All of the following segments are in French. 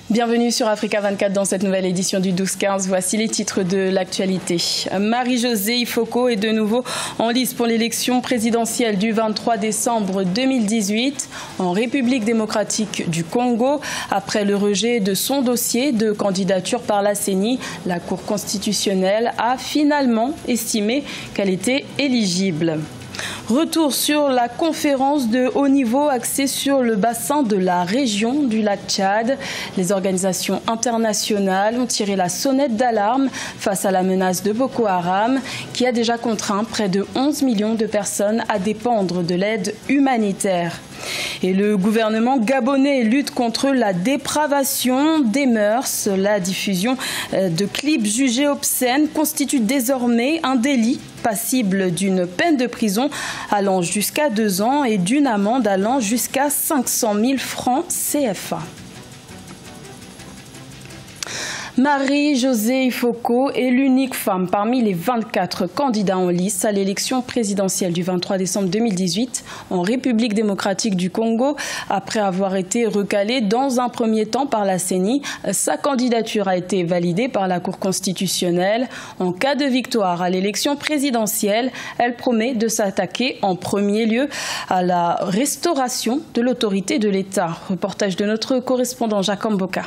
Bienvenue sur Africa 24 dans cette nouvelle édition du 12-15. Voici les titres de l'actualité. Marie-Josée Ifoko est de nouveau en lice pour l'élection présidentielle du 23 décembre 2018 en République démocratique du Congo. Après le rejet de son dossier de candidature par la CENI, la Cour constitutionnelle a finalement estimé qu'elle était éligible. Retour sur la conférence de haut niveau axée sur le bassin de la région du lac Tchad. Les organisations internationales ont tiré la sonnette d'alarme face à la menace de Boko Haram qui a déjà contraint près de 11 millions de personnes à dépendre de l'aide humanitaire. Et le gouvernement gabonais lutte contre la dépravation des mœurs. La diffusion de clips jugés obscènes constitue désormais un délit passible d'une peine de prison allant jusqu'à 2 ans et d'une amende allant jusqu'à 500 000 francs CFA. Marie-Josée Ifoko est l'unique femme parmi les 24 candidats en lice à l'élection présidentielle du 23 décembre 2018 en République démocratique du Congo. Après avoir été recalée dans un premier temps par la CENI, sa candidature a été validée par la Cour constitutionnelle. En cas de victoire à l'élection présidentielle, elle promet de s'attaquer en premier lieu à la restauration de l'autorité de l'État. Reportage de notre correspondant Jacob Boka.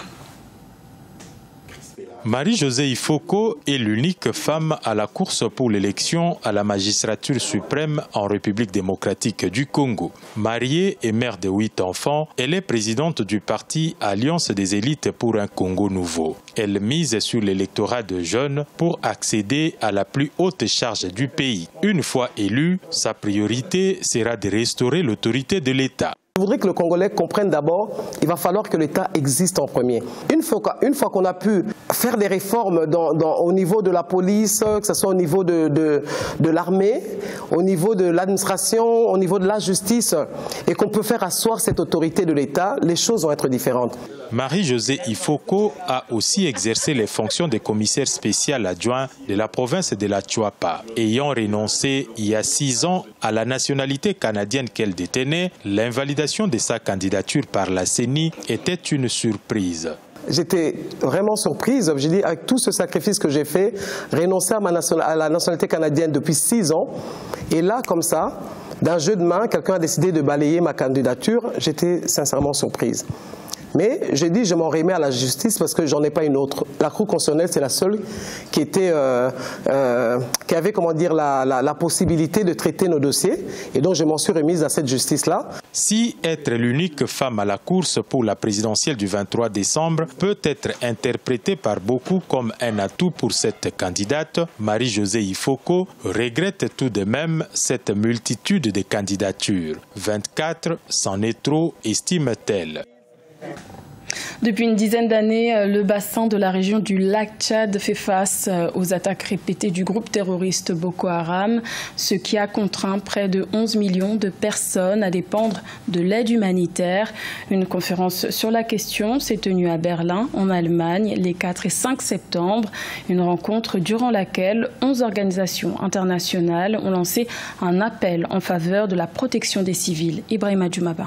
Marie-Josée Ifoko est l'unique femme à la course pour l'élection à la magistrature suprême en République démocratique du Congo. Mariée et mère de 8 enfants, elle est présidente du parti Alliance des élites pour un Congo nouveau. Elle mise sur l'électorat de jeunes pour accéder à la plus haute charge du pays. Une fois élue, sa priorité sera de restaurer l'autorité de l'État. Je voudrais que le Congolais comprenne d'abord qu'il va falloir que l'État existe en premier. Une fois qu'on a pu faire des réformes au niveau de la police, que ce soit au niveau de l'armée, au niveau de l'administration, au niveau de la justice, et qu'on peut faire asseoir cette autorité de l'État, les choses vont être différentes. Marie-Josée Ifoko a aussi exercé les fonctions de commissaire spécial adjoint de la province de la Chuapa. Ayant renoncé il y a 6 ans à la nationalité canadienne qu'elle détenait, l'invalidation de sa candidature par la CENI était une surprise. J'étais vraiment surprise, j'ai dit avec tout ce sacrifice que j'ai fait, renoncer à la nationalité canadienne depuis 6 ans, et là comme ça, d'un jeu de main, quelqu'un a décidé de balayer ma candidature, j'étais sincèrement surprise. Mais j'ai dit je m'en remets à la justice parce que j'en ai pas une autre. La Cour constitutionnelle c'est la seule qui avait comment dire la possibilité de traiter nos dossiers et donc je m'en suis remise à cette justice-là. Si être l'unique femme à la course pour la présidentielle du 23 décembre peut être interprété par beaucoup comme un atout pour cette candidate, Marie-Josée Ifoko regrette tout de même cette multitude de candidatures. 24, c'en est trop, estime-t-elle. Depuis une dizaine d'années, le bassin de la région du lac Tchad fait face aux attaques répétées du groupe terroriste Boko Haram, ce qui a contraint près de 11 millions de personnes à dépendre de l'aide humanitaire. Une conférence sur la question s'est tenue à Berlin, en Allemagne, les 4 et 5 septembre. Une rencontre durant laquelle 11 organisations internationales ont lancé un appel en faveur de la protection des civils. Ibrahima Djoumaba.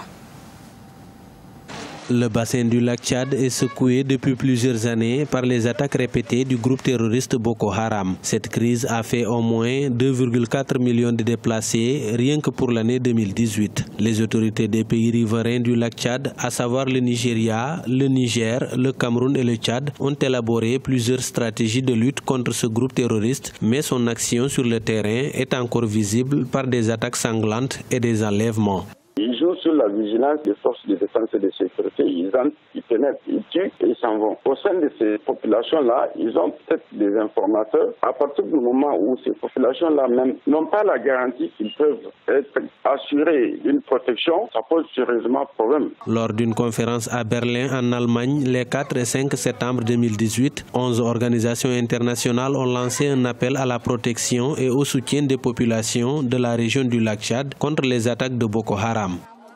Le bassin du lac Tchad est secoué depuis plusieurs années par les attaques répétées du groupe terroriste Boko Haram. Cette crise a fait au moins 2,4 millions de déplacés rien que pour l'année 2018. Les autorités des pays riverains du lac Tchad, à savoir le Nigeria, le Niger, le Cameroun et le Tchad, ont élaboré plusieurs stratégies de lutte contre ce groupe terroriste, mais son action sur le terrain est encore visible par des attaques sanglantes et des enlèvements. Ils jouent sur la vigilance des forces de défense et de sécurité. Ils entrent, ils pénètrent, ils tuent et ils s'en vont. Au sein de ces populations-là, ils ont peut-être des informateurs. À partir du moment où ces populations-là même n'ont pas la garantie qu'ils peuvent être assurés d'une protection, ça pose sérieusement problème. Lors d'une conférence à Berlin, en Allemagne, les 4 et 5 septembre 2018, 11 organisations internationales ont lancé un appel à la protection et au soutien des populations de la région du lac Tchad contre les attaques de Boko Haram.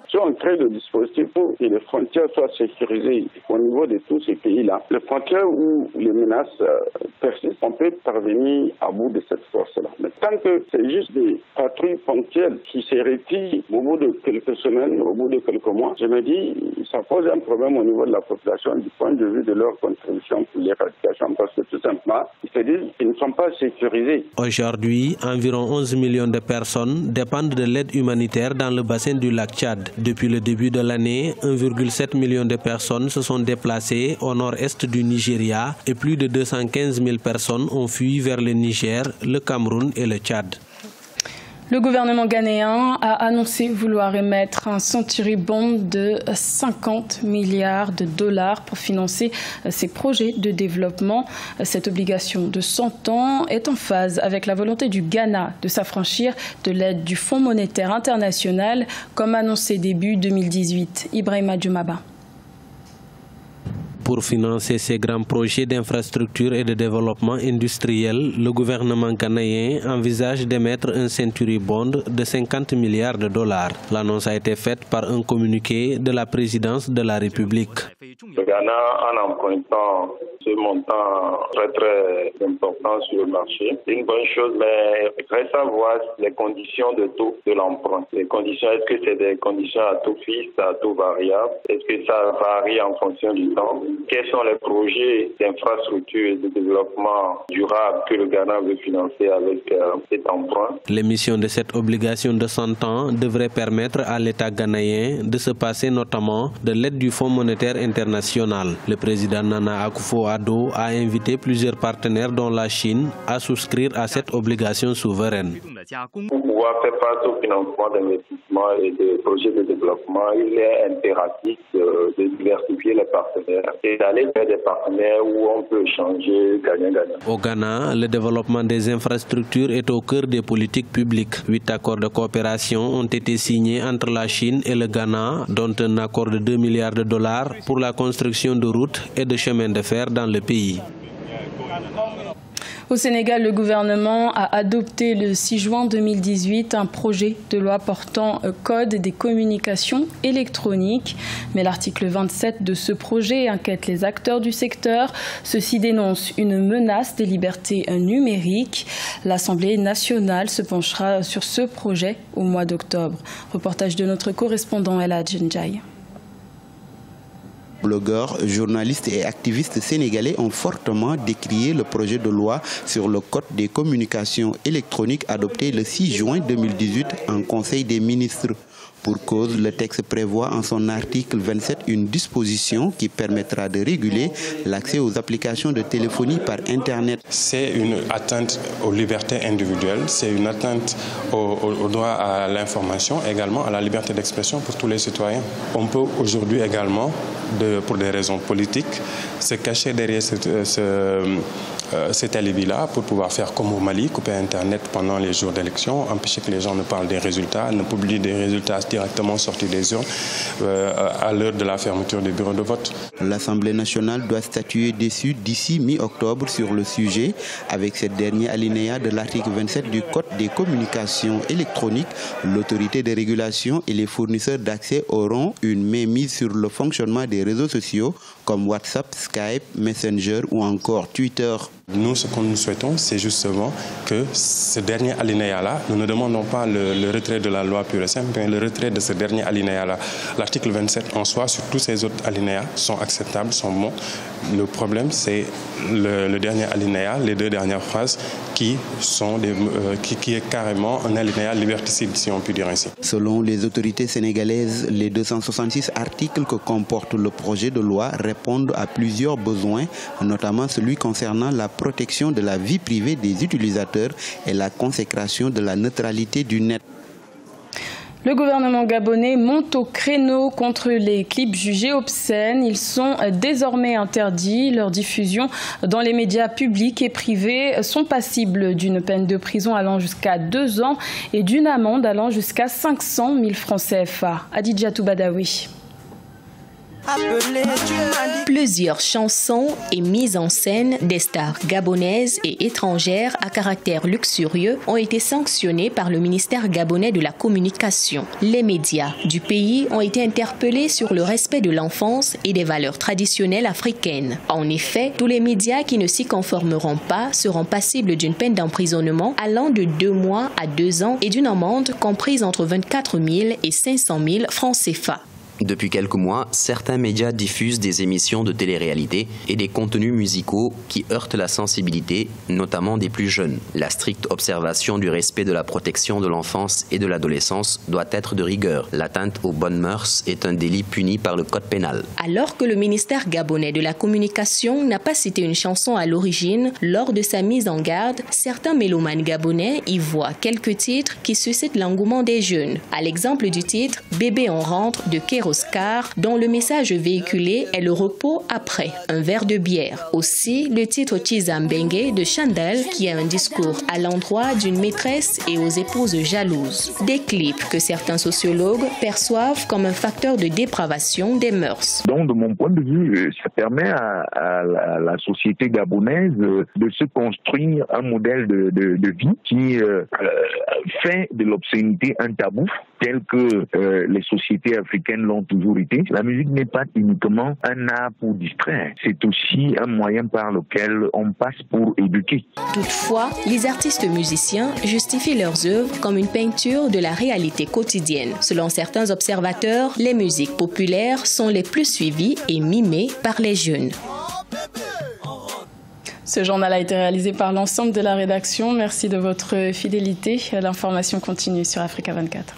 Si on crée le dispositif pour que les frontières soient sécurisées au niveau de tous ces pays-là. Les frontières où les menaces persistent, on peut parvenir à bout de cette force-là. Mais tant que c'est juste des patrouilles ponctuelles qui se retirent au bout de quelques semaines, au bout de quelques mois, je me dis, ça pose un problème au niveau de la population du point de vue de leur contribution pour l'éradication, parce que tout simplement, ils se disent qu'ils ne sont pas sécurisés. Aujourd'hui, environ 11 millions de personnes dépendent de l'aide humanitaire dans le bassin du lac Tchad. Depuis le début de l'année, 1,7 million de personnes se sont déplacées au nord-est du Nigeria et plus de 215 000 personnes ont fui vers le Niger, le Cameroun et le Tchad. Le gouvernement ghanéen a annoncé vouloir émettre un century bond de 50 milliards de dollars pour financer ses projets de développement. Cette obligation de 100 ans est en phase avec la volonté du Ghana de s'affranchir de l'aide du Fonds monétaire international, comme annoncé début 2018. Ibrahima Djoumaba. Pour financer ces grands projets d'infrastructure et de développement industriel, le gouvernement ghanéen envisage d'émettre un century bond de 50 milliards de dollars. L'annonce a été faite par un communiqué de la présidence de la République. Le Ghana, en empruntant ce montant très important sur le marché, c'est une bonne chose, mais reste à voir les conditions de taux de l'emprunt. Les conditions, est-ce que c'est des conditions à taux fixe, à taux variable? Est-ce que ça varie en fonction du temps? Quels sont les projets d'infrastructure et de développement durable que le Ghana veut financer avec cet emprunt? L'émission de cette obligation de 100 ans devrait permettre à l'État ghanéen de se passer notamment de l'aide du Fonds monétaire international. Le président Nana Akufo-Addo a invité plusieurs partenaires dont la Chine à souscrire à cette obligation souveraine. Pour pouvoir faire face au financement d'investissements et de projets de développement, il est impératif de diversifier les partenaires et d'aller vers des partenaires où on peut échanger gagnant-gagnant. Au Ghana, le développement des infrastructures est au cœur des politiques publiques. 8 accords de coopération ont été signés entre la Chine et le Ghana, dont un accord de 2 milliards de dollars pour la construction de routes et de chemins de fer dans le pays. Au Sénégal, le gouvernement a adopté le 6 juin 2018 un projet de loi portant code des communications électroniques. Mais l'article 27 de ce projet inquiète les acteurs du secteur. Ceux-ci dénoncent une menace des libertés numériques. L'Assemblée nationale se penchera sur ce projet au mois d'octobre. Reportage de notre correspondant El Hadj Ndiaye. Blogueurs, journalistes et activistes sénégalais ont fortement décrié le projet de loi sur le code des communications électroniques adopté le 6 juin 2018 en Conseil des ministres. Pour cause, le texte prévoit en son article 27 une disposition qui permettra de réguler l'accès aux applications de téléphonie par Internet. C'est une atteinte aux libertés individuelles, c'est une atteinte au droit à l'information, également à la liberté d'expression pour tous les citoyens. On peut aujourd'hui également, pour des raisons politiques, se cacher derrière cet alibi-là pour pouvoir faire comme au Mali, couper Internet pendant les jours d'élection, empêcher que les gens ne parlent des résultats, ne publient des résultats directement sortis des urnes à l'heure de la fermeture des bureaux de vote. L'Assemblée nationale doit statuer dessus d'ici mi-octobre sur le sujet. Avec ce dernier alinéa de l'article 27 du Code des communications électroniques, l'autorité de régulation et les fournisseurs d'accès auront une mainmise sur le fonctionnement des réseaux sociaux comme WhatsApp, Skype, Messenger ou encore Twitter. Nous, ce que nous souhaitons, c'est justement que ce dernier alinéa-là, nous ne demandons pas le retrait de la loi pure et simple, mais le retrait de ce dernier alinéa-là. L'article 27 en soi, sur tous ces autres alinéas, sont acceptables, sont bons. Le problème, c'est le dernier alinéa, les deux dernières phrases, qui est carrément un alinéa liberticide, si on peut dire ainsi. Selon les autorités sénégalaises, les 266 articles que comporte le projet de loi répondent à plusieurs besoins, notamment celui concernant la protection de la vie privée des utilisateurs et la consécration de la neutralité du net. Le gouvernement gabonais monte au créneau contre les clips jugés obscènes. Ils sont désormais interdits. Leur diffusion dans les médias publics et privés sont passibles d'une peine de prison allant jusqu'à 2 ans et d'une amende allant jusqu'à 500 000 francs CFA. Adidjatou Badawi. Plusieurs chansons et mises en scène des stars gabonaises et étrangères à caractère luxurieux ont été sanctionnées par le ministère gabonais de la Communication. Les médias du pays ont été interpellés sur le respect de l'enfance et des valeurs traditionnelles africaines. En effet, tous les médias qui ne s'y conformeront pas seront passibles d'une peine d'emprisonnement allant de 2 mois à 2 ans et d'une amende comprise entre 24 000 et 500 000 francs CFA. Depuis quelques mois, certains médias diffusent des émissions de télé-réalité et des contenus musicaux qui heurtent la sensibilité, notamment des plus jeunes. La stricte observation du respect de la protection de l'enfance et de l'adolescence doit être de rigueur. L'atteinte aux bonnes mœurs est un délit puni par le code pénal. Alors que le ministère gabonais de la Communication n'a pas cité une chanson à l'origine, lors de sa mise en garde, certains mélomanes gabonais y voient quelques titres qui suscitent l'engouement des jeunes. À l'exemple du titre « Bébé on rentre » de Kéro Oscar, dont le message véhiculé est le repos après un verre de bière. Aussi, le titre Chizambengue de Chandel, qui a un discours à l'endroit d'une maîtresse et aux épouses jalouses. Des clips que certains sociologues perçoivent comme un facteur de dépravation des mœurs. Donc, de mon point de vue, ça permet à la société gabonaise de se construire un modèle de vie qui fait de l'obscénité un tabou, tel que les sociétés africaines l'ont toujours été. La musique n'est pas uniquement un art pour distraire, c'est aussi un moyen par lequel on passe pour éduquer. Toutefois, les artistes musiciens justifient leurs œuvres comme une peinture de la réalité quotidienne. Selon certains observateurs, les musiques populaires sont les plus suivies et mimées par les jeunes. Ce journal a été réalisé par l'ensemble de la rédaction. Merci de votre fidélité. L'information continue sur Africa 24.